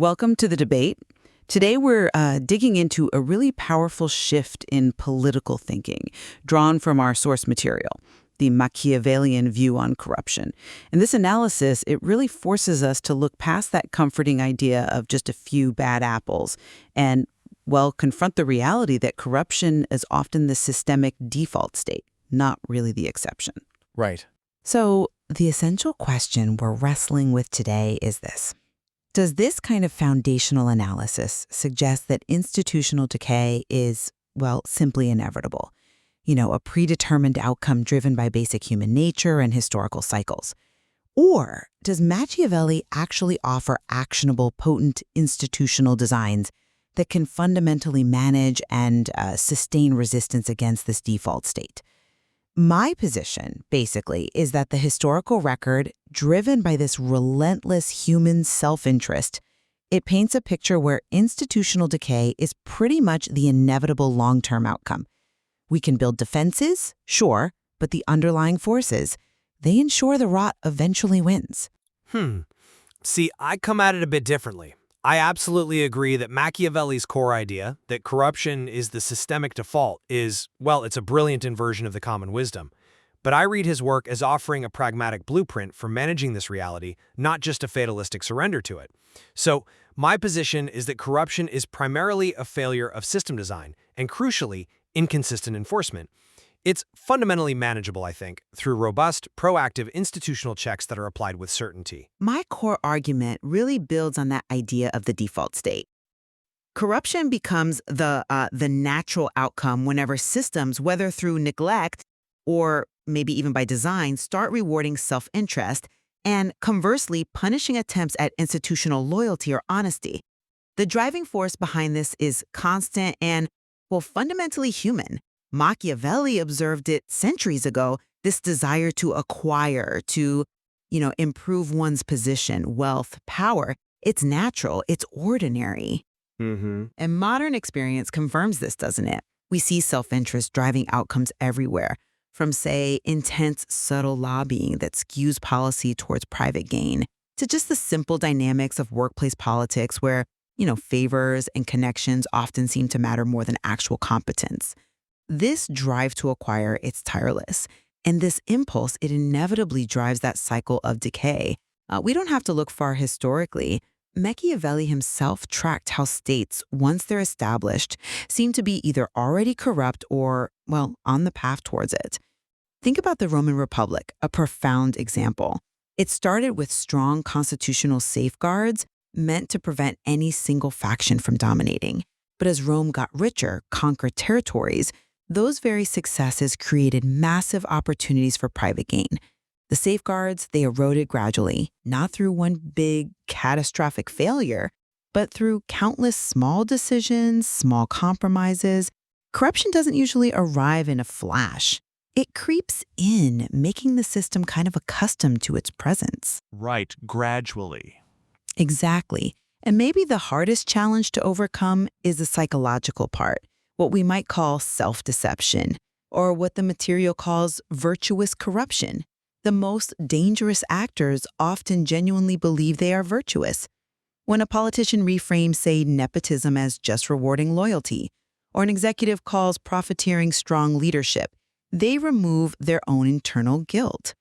Welcome to the debate. Today we're digging into a really powerful shift in political thinking, drawn from our source material, the Machiavellian view on corruption. And this analysis, it really forces us to look past that comforting idea of just a few bad apples and, well, confront the reality that corruption is often the systemic default state, not really the exception. Right. So the essential question we're wrestling with today is this. Does this kind of foundational analysis suggest that institutional decay is, well, simply inevitable? A predetermined outcome driven by basic human nature and historical cycles? Or does Machiavelli actually offer actionable, potent institutional designs that can fundamentally manage and sustain resistance against this default state? My position, basically, is that the historical record, driven by this relentless human self-interest, it paints a picture where institutional decay is pretty much the inevitable long-term outcome. We can build defenses, sure, but the underlying forces, they ensure the rot eventually wins. See, I come at it a bit differently. I absolutely agree that Machiavelli's core idea, that corruption is the systemic default, is, well, it's a brilliant inversion of the common wisdom. But I read his work as offering a pragmatic blueprint for managing this reality, not just a fatalistic surrender to it. So, my position is that corruption is primarily a failure of system design, and crucially, inconsistent enforcement. It's fundamentally manageable, I think, through robust, proactive institutional checks that are applied with certainty. My core argument really builds on that idea of the default state. Corruption becomes the natural outcome whenever systems, whether through neglect or maybe even by design, start rewarding self-interest and, conversely, punishing attempts at institutional loyalty or honesty. The driving force behind this is constant and, well, fundamentally human. Machiavelli observed it centuries ago, this desire to acquire, to, improve one's position, wealth, power. It's natural, it's ordinary. And modern experience confirms this, doesn't it? We see self-interest driving outcomes everywhere, from, say, intense, subtle lobbying that skews policy towards private gain, to just the simple dynamics of workplace politics where, favors and connections often seem to matter more than actual competence. This drive to acquire, it's tireless. And this impulse, it inevitably drives that cycle of decay. We don't have to look far historically. Machiavelli himself tracked how states, once they're established, seem to be either already corrupt or, well, on the path towards it. Think about the Roman Republic, a profound example. It started with strong constitutional safeguards meant to prevent any single faction from dominating. But as Rome got richer, conquered territories, those very successes created massive opportunities for private gain. The safeguards, they eroded gradually, not through one big, catastrophic failure, but through countless small decisions, small compromises. Corruption doesn't usually arrive in a flash. It creeps in, making the system kind of accustomed to its presence. Right, gradually. Exactly. And maybe the hardest challenge to overcome is the psychological part, what we might call self-deception, or what the material calls virtuous corruption. The most dangerous actors often genuinely believe they are virtuous. When a politician reframes, say, nepotism as just rewarding loyalty, or an executive calls profiteering strong leadership, they remove their own internal guilt.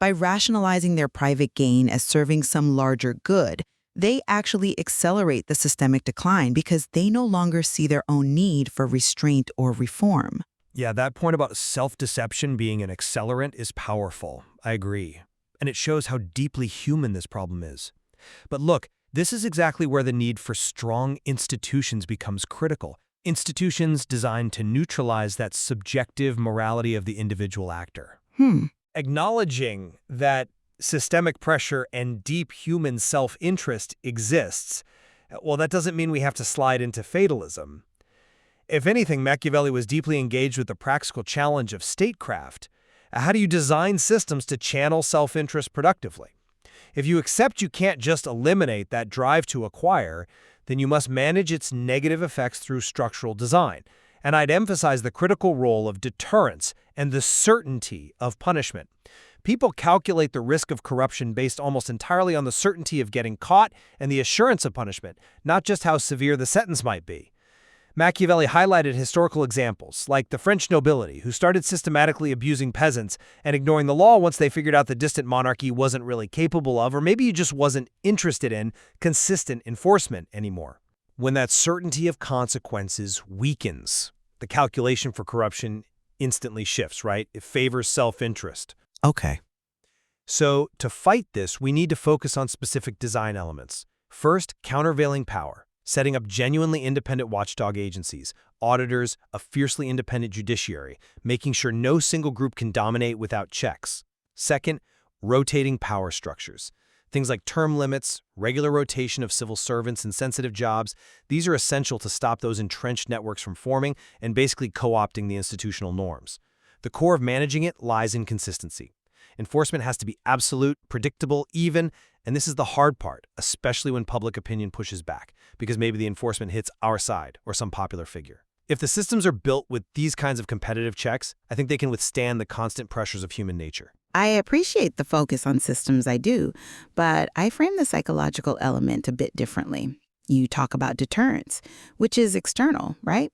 By rationalizing their private gain as serving some larger good, they actually accelerate the systemic decline because they no longer see their own need for restraint or reform. Yeah, that point about self-deception being an accelerant is powerful. I agree. And it shows how deeply human this problem is. But look, this is exactly where the need for strong institutions becomes critical. Institutions designed to neutralize that subjective morality of the individual actor. Acknowledging that systemic pressure and deep human self-interest exists, well, that doesn't mean we have to slide into fatalism. If anything, Machiavelli was deeply engaged with the practical challenge of statecraft. How do you design systems to channel self-interest productively? If you accept you can't just eliminate that drive to acquire, then you must manage its negative effects through structural design. And I'd emphasize the critical role of deterrence and the certainty of punishment. People calculate the risk of corruption based almost entirely on the certainty of getting caught and the assurance of punishment, not just how severe the sentence might be. Machiavelli highlighted historical examples, like the French nobility, who started systematically abusing peasants and ignoring the law once they figured out the distant monarchy wasn't really capable of, or maybe just wasn't interested in, consistent enforcement anymore. When that certainty of consequences weakens, the calculation for corruption instantly shifts, right? It favors self-interest. Okay. So, to fight this, we need to focus on specific design elements. First, countervailing power. Setting up genuinely independent watchdog agencies, auditors, a fiercely independent judiciary, making sure no single group can dominate without checks. Second, rotating power structures. Things like term limits, regular rotation of civil servants in sensitive jobs, these are essential to stop those entrenched networks from forming and basically co-opting the institutional norms. The core of managing it lies in consistency. Enforcement has to be absolute, predictable, even, and this is the hard part, especially when public opinion pushes back, because maybe the enforcement hits our side or some popular figure. If the systems are built with these kinds of competitive checks, I think they can withstand the constant pressures of human nature. I appreciate the focus on systems, I do, but I frame the psychological element a bit differently. You talk about deterrence, which is external, right?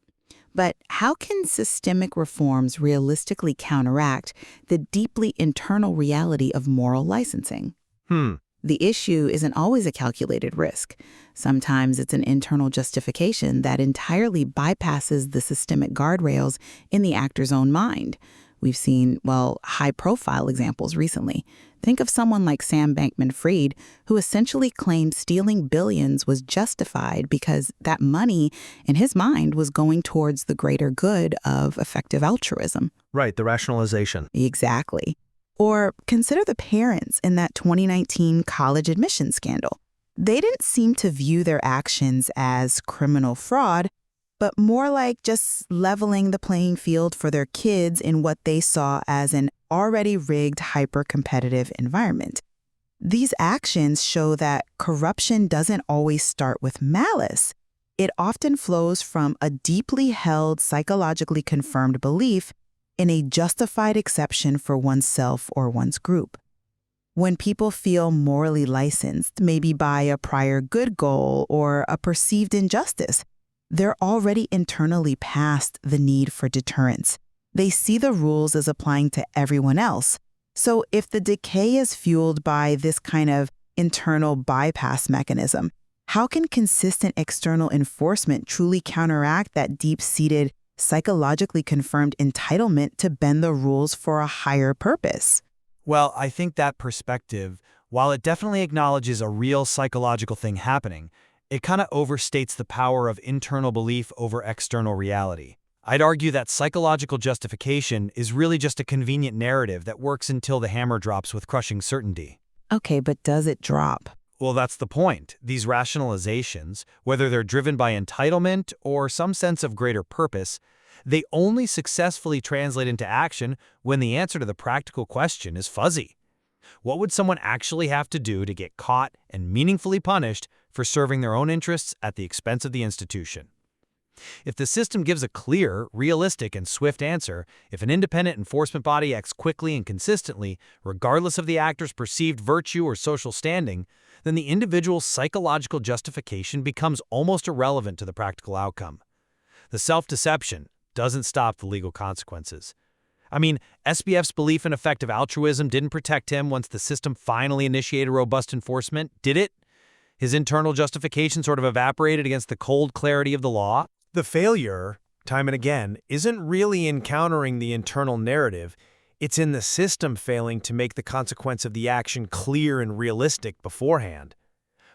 But how can systemic reforms realistically counteract the deeply internal reality of moral licensing? The issue isn't always a calculated risk. Sometimes it's an internal justification that entirely bypasses the systemic guardrails in the actor's own mind. We've seen, high-profile examples recently. Think of someone like Sam Bankman-Fried, who essentially claimed stealing billions was justified because that money, in his mind, was going towards the greater good of effective altruism. Right, the rationalization. Exactly. Or consider the parents in that 2019 college admissions scandal. They didn't seem to view their actions as criminal fraud, but more like just leveling the playing field for their kids in what they saw as an already rigged, hyper-competitive environment. These actions show that corruption doesn't always start with malice. It often flows from a deeply held, psychologically confirmed belief in a justified exception for oneself or one's group. When people feel morally licensed, maybe by a prior good goal or a perceived injustice, they're already internally past the need for deterrence. They see the rules as applying to everyone else. So if the decay is fueled by this kind of internal bypass mechanism, how can consistent external enforcement truly counteract that deep-seated, psychologically confirmed entitlement to bend the rules for a higher purpose? Well, I think that perspective, while it definitely acknowledges a real psychological thing happening, it kind of overstates the power of internal belief over external reality. I'd argue that psychological justification is really just a convenient narrative that works until the hammer drops with crushing certainty. Okay, but does it drop? Well, that's the point. These rationalizations, whether they're driven by entitlement or some sense of greater purpose, they only successfully translate into action when the answer to the practical question is fuzzy. What would someone actually have to do to get caught and meaningfully punished for serving their own interests at the expense of the institution? If the system gives a clear, realistic, and swift answer, if an independent enforcement body acts quickly and consistently, regardless of the actor's perceived virtue or social standing, then the individual's psychological justification becomes almost irrelevant to the practical outcome. The self-deception doesn't stop the legal consequences. I mean, SBF's belief in effective altruism didn't protect him once the system finally initiated robust enforcement, did it? His internal justification sort of evaporated against the cold clarity of the law. The failure, time and again, isn't really in countering the internal narrative. It's in the system failing to make the consequence of the action clear and realistic beforehand.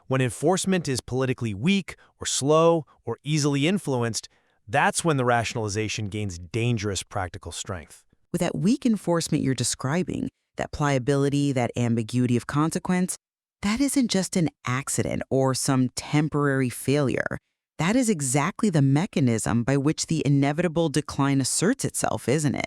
When enforcement is politically weak or slow or easily influenced, that's when the rationalization gains dangerous practical strength. With that weak enforcement you're describing, that pliability, that ambiguity of consequence, that isn't just an accident or some temporary failure. That is exactly the mechanism by which the inevitable decline asserts itself, isn't it?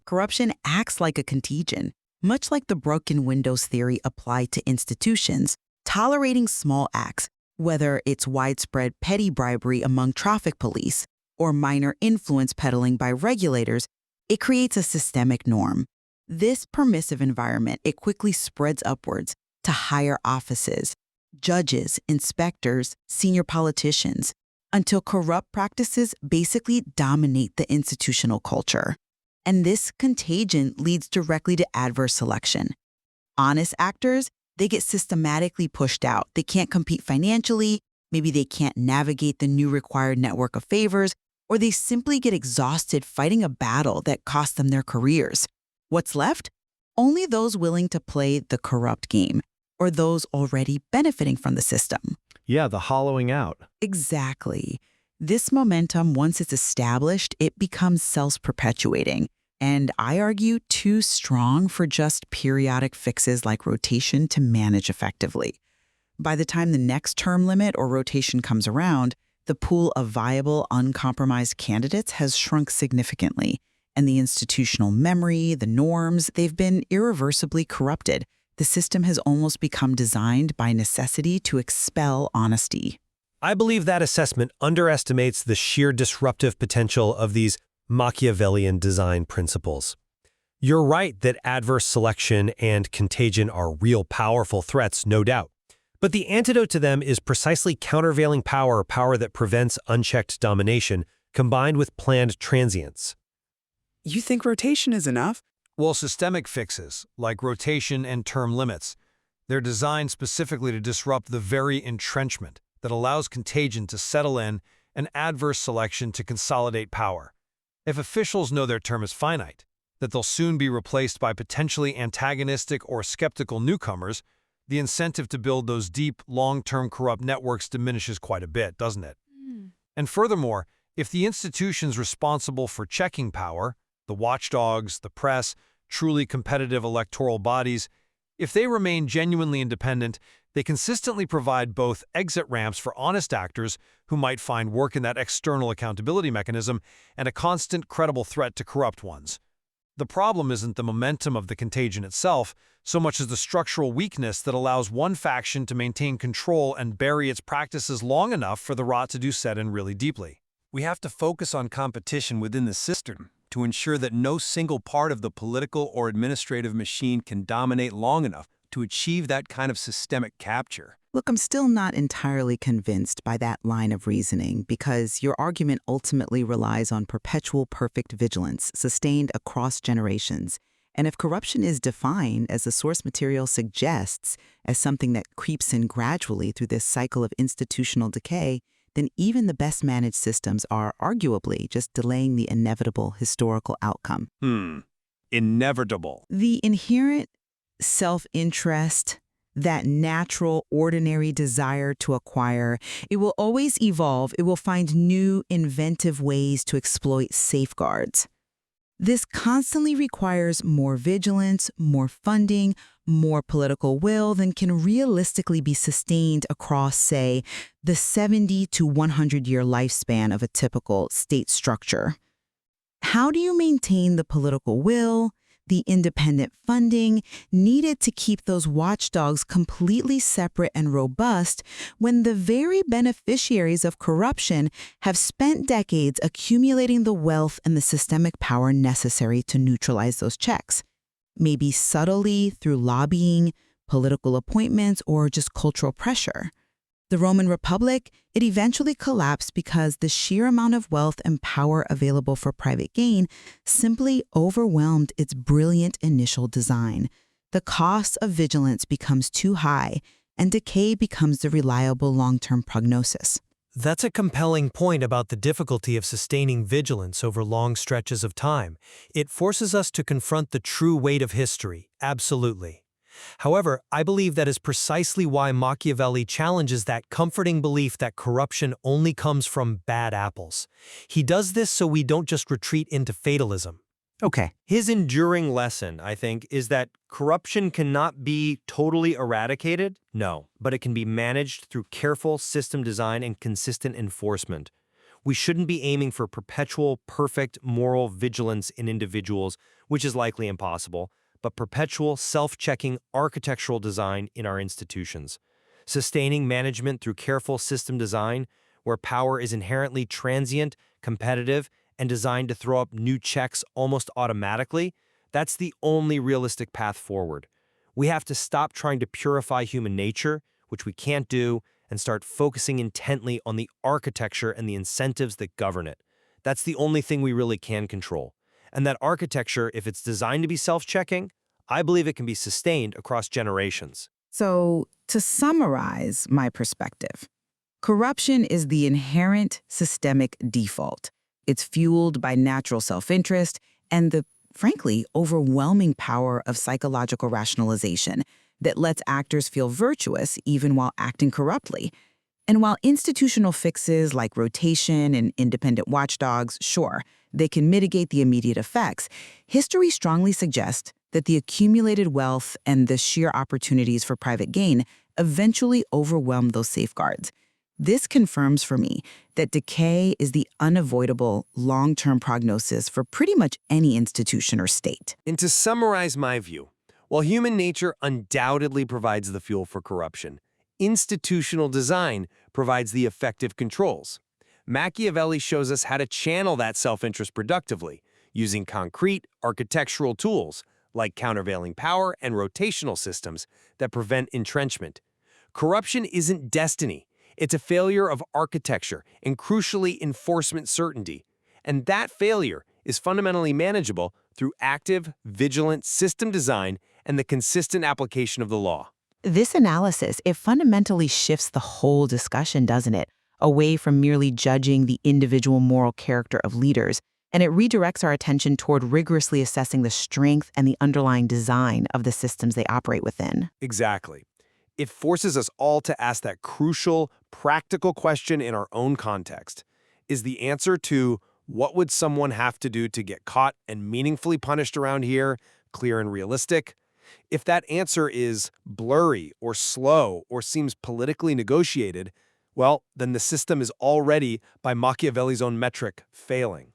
Corruption acts like a contagion, much like the broken windows theory applied to institutions, tolerating small acts, whether it's widespread petty bribery among traffic police or minor influence peddling by regulators. It creates a systemic norm. This permissive environment, it quickly spreads upwards to higher offices, judges, inspectors, senior politicians, until corrupt practices basically dominate the institutional culture. And this contagion leads directly to adverse selection. Honest actors, they get systematically pushed out. They can't compete financially, maybe they can't navigate the new required network of favors, or they simply get exhausted fighting a battle that cost them their careers. What's left? Only those willing to play the corrupt game, or those already benefiting from the system. Yeah, the hollowing out. Exactly. This momentum, once it's established, it becomes self-perpetuating. And I argue too strong for just periodic fixes like rotation to manage effectively. By the time the next term limit or rotation comes around, the pool of viable, uncompromised candidates has shrunk significantly, and the institutional memory, the norms, they've been irreversibly corrupted. The system has almost become designed by necessity to expel honesty. I believe that assessment underestimates the sheer disruptive potential of these Machiavellian design principles. You're right that adverse selection and contagion are real powerful threats, no doubt. But the antidote to them is precisely countervailing power, power that prevents unchecked domination, combined with planned transience. You think rotation is enough? Well, systemic fixes, like rotation and term limits, they're designed specifically to disrupt the very entrenchment that allows contagion to settle in and adverse selection to consolidate power. If officials know their term is finite, that they'll soon be replaced by potentially antagonistic or skeptical newcomers, the incentive to build those deep, long-term corrupt networks diminishes quite a bit, doesn't it? And furthermore, if the institutions responsible for checking power, the watchdogs, the press, truly competitive electoral bodies, if they remain genuinely independent, they consistently provide both exit ramps for honest actors who might find work in that external accountability mechanism and a constant, credible threat to corrupt ones. The problem isn't the momentum of the contagion itself, so much as the structural weakness that allows one faction to maintain control and bury its practices long enough for the rot to do set in really deeply. We have to focus on competition within the system to ensure that no single part of the political or administrative machine can dominate long enough to achieve that kind of systemic capture. Look, I'm still not entirely convinced by that line of reasoning because your argument ultimately relies on perpetual perfect vigilance sustained across generations. And if corruption is defined, as the source material suggests, as something that creeps in gradually through this cycle of institutional decay, then even the best managed systems are arguably just delaying the inevitable historical outcome. Inevitable. The inherent self-interest, that natural, ordinary desire to acquire, it will always evolve. It will find new, inventive ways to exploit safeguards. This constantly requires more vigilance, more funding, more political will than can realistically be sustained across, say, the 70 to 100-year lifespan of a typical state structure. How do you maintain the political will, the independent funding needed to keep those watchdogs completely separate and robust when the very beneficiaries of corruption have spent decades accumulating the wealth and the systemic power necessary to neutralize those checks? Maybe subtly through lobbying, political appointments, or just cultural pressure. The Roman Republic, it eventually collapsed because the sheer amount of wealth and power available for private gain simply overwhelmed its brilliant initial design. The cost of vigilance becomes too high, and decay becomes the reliable long-term prognosis. That's a compelling point about the difficulty of sustaining vigilance over long stretches of time. It forces us to confront the true weight of history, absolutely. However, I believe that is precisely why Machiavelli challenges that comforting belief that corruption only comes from bad apples. He does this so we don't just retreat into fatalism. Okay. His enduring lesson, I think, is that corruption cannot be totally eradicated, no, but it can be managed through careful system design and consistent enforcement. We shouldn't be aiming for perpetual, perfect moral vigilance in individuals, which is likely impossible, but perpetual self-checking architectural design in our institutions. Sustaining management through careful system design, where power is inherently transient, competitive, and designed to throw up new checks almost automatically, That's the only realistic path forward. We have to stop trying to purify human nature, which we can't do, and start focusing intently on the architecture and the incentives that govern it. That's the only thing we really can control. And that architecture, if it's designed to be self-checking, I believe it can be sustained across generations. So, to summarize my perspective, corruption is the inherent systemic default. It's fueled by natural self-interest and the, frankly, overwhelming power of psychological rationalization that lets actors feel virtuous even while acting corruptly. And while institutional fixes like rotation and independent watchdogs, sure, they can mitigate the immediate effects, history strongly suggests that the accumulated wealth and the sheer opportunities for private gain eventually overwhelm those safeguards. This confirms for me that decay is the unavoidable long-term prognosis for pretty much any institution or state. And to summarize my view, while human nature undoubtedly provides the fuel for corruption, institutional design provides the effective controls. Machiavelli shows us how to channel that self-interest productively, using concrete architectural tools like countervailing power and rotational systems that prevent entrenchment. Corruption isn't destiny. It's a failure of architecture and, crucially, enforcement certainty. And that failure is fundamentally manageable through active, vigilant system design and the consistent application of the law. This analysis, it fundamentally shifts the whole discussion, doesn't it? Away from merely judging the individual moral character of leaders, and it redirects our attention toward rigorously assessing the strength and the underlying design of the systems they operate within. Exactly. It forces us all to ask that crucial, practical question in our own context. Is the answer to what would someone have to do to get caught and meaningfully punished around here clear and realistic? If that answer is blurry or slow or seems politically negotiated, well, then the system is already, by Machiavelli's own metric, failing.